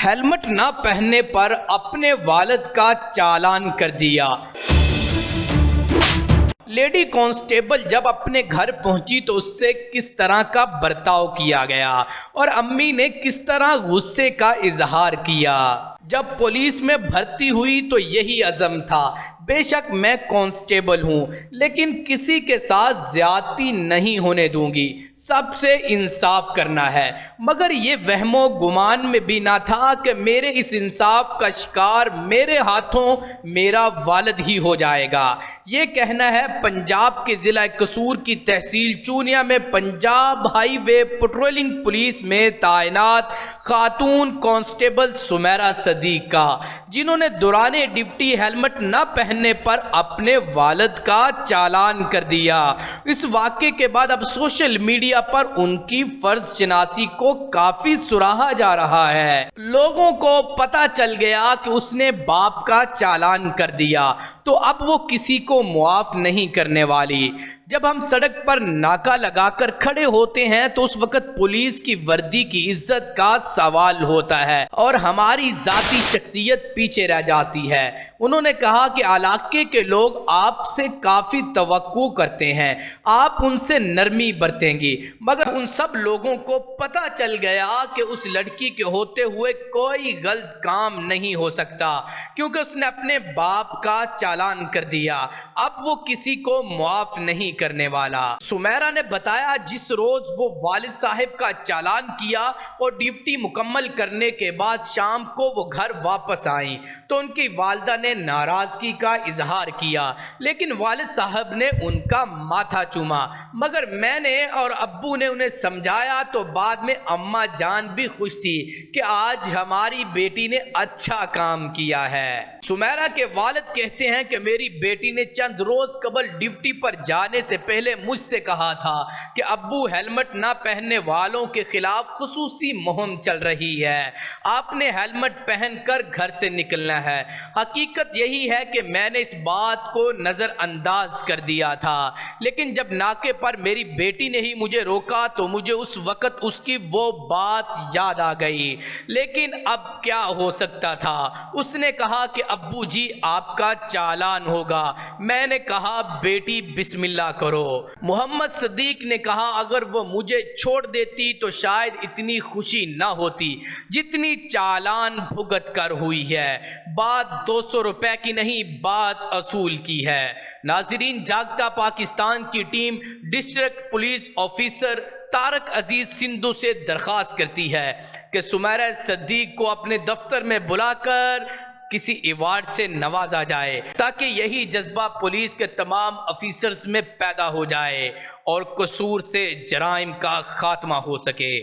Helmet न पहनने पर अपने वालिद का चालान कर दिया। लेडी कांस्टेबल जब अपने घर पहुंची तो उससे किस तरह का बर्ताव किया गया और अम्मी ने किस तरह गुस्से का इजहार किया। जब पुलिस में भर्ती हुई तो यही अज़म था, बेशक मैं कांस्टेबल हूँ लेकिन किसी के साथ ज्यादती नहीं होने दूंगी, सबसे इंसाफ करना है। मगर ये वहमो गुमान में भी ना था कि मेरे इस इंसाफ का शिकार मेरे हाथों मेरा वालिद ही हो जाएगा। ये कहना है पंजाब के ज़िला कसूर की तहसील चूनिया में पंजाब हाईवे पेट्रोलिंग पुलिस में तैनात खातून कांस्टेबल सुमेरा सदीक का, जिन्होंने दौराने ड्यूटी हेलमेट न पहनने पर अपने वालिद का चालान कर दिया। इस वाक़े के बाद अब सोशल मीडिया पर उनकी फर्ज शनासी को काफी सराहा जा रहा है। लोगों को पता चल गया कि उसने बाप का चालान कर दिया तो अब वो किसी को मुआफ नहीं करने वाली। जब हम सड़क पर नाका लगाकर खड़े होते हैं तो उस वक्त पुलिस की वर्दी की इज्जत का सवाल होता है और हमारी जाती शख्सियत पीछे रह जाती है। उन्होंने कहा कि इलाके के लोग आपसे काफ़ी तवक्को करते हैं, आप उनसे नरमी बरतेंगी, मगर उन सब लोगों को पता चल गया कि उस लड़की के होते हुए कोई गलत काम नहीं हो सकता क्योंकि उसने अपने बाप का चालान कर दिया। अब वो किसी को मुआफ नहीं करने वाला। सुमेरा ने बताया जिस रोज वो वालिद साहब का चालान किया और ड्यूटी मुकम्मल करने के बाद शाम को वो घर वापस आई तो उनकी वालिदा ने नाराजगी का इजहार किया, लेकिन वालिद साहब ने उनका माथा चूमा। मगर मैंने और अब्बू ने उन्हें समझाया तो बाद में अम्मा जान भी खुश थी कि आज हमारी बेटी ने अच्छा काम किया है। सुमेरा के वालिद कहते हैं कि मेरी बेटी ने चंद रोज कबल ड्यूटी पर जाने से पहले मुझसे कहा था कि अब्बू हेलमेट ना पहनने वालों के खिलाफ खुसूसी मुहिम चल रही है, आपने हेलमेट पहनकर घर से निकलना है। हकीकत यही है कि मैंने इस बात को नज़रअंदाज कर दिया था, लेकिन जब नाके पर मेरी बेटी ने ही मुझे रोका तो मुझे उस वक़्त उसकी वो बात याद आ गई। लेकिन अब क्या हो सकता था। उसने कहा कि अब्बू जी आपका चालान होगा। मैंने कहा बेटी बिस्मिल्लाह करो। मोहम्मद सदीक ने कहा अगर वो मुझे छोड़ देती तो शायद इतनी खुशी ना होती जितनी चालान भुगत कर हुई है। बात 200 रुपए की नहीं, बात असूल की है। नाज़रीन, जागता पाकिस्तान की team district police officer Tariq Aziz Sindhu से दरख्वास्त करती है कि सुमेरा सदीक को अपने दफ्तर में बुलाकर किसी अवार्ड से नवाजा जाए ताकि यही जज्बा पुलिस के तमाम ऑफिसर्स में पैदा हो जाए और कसूर से जराइम का खात्मा हो सके।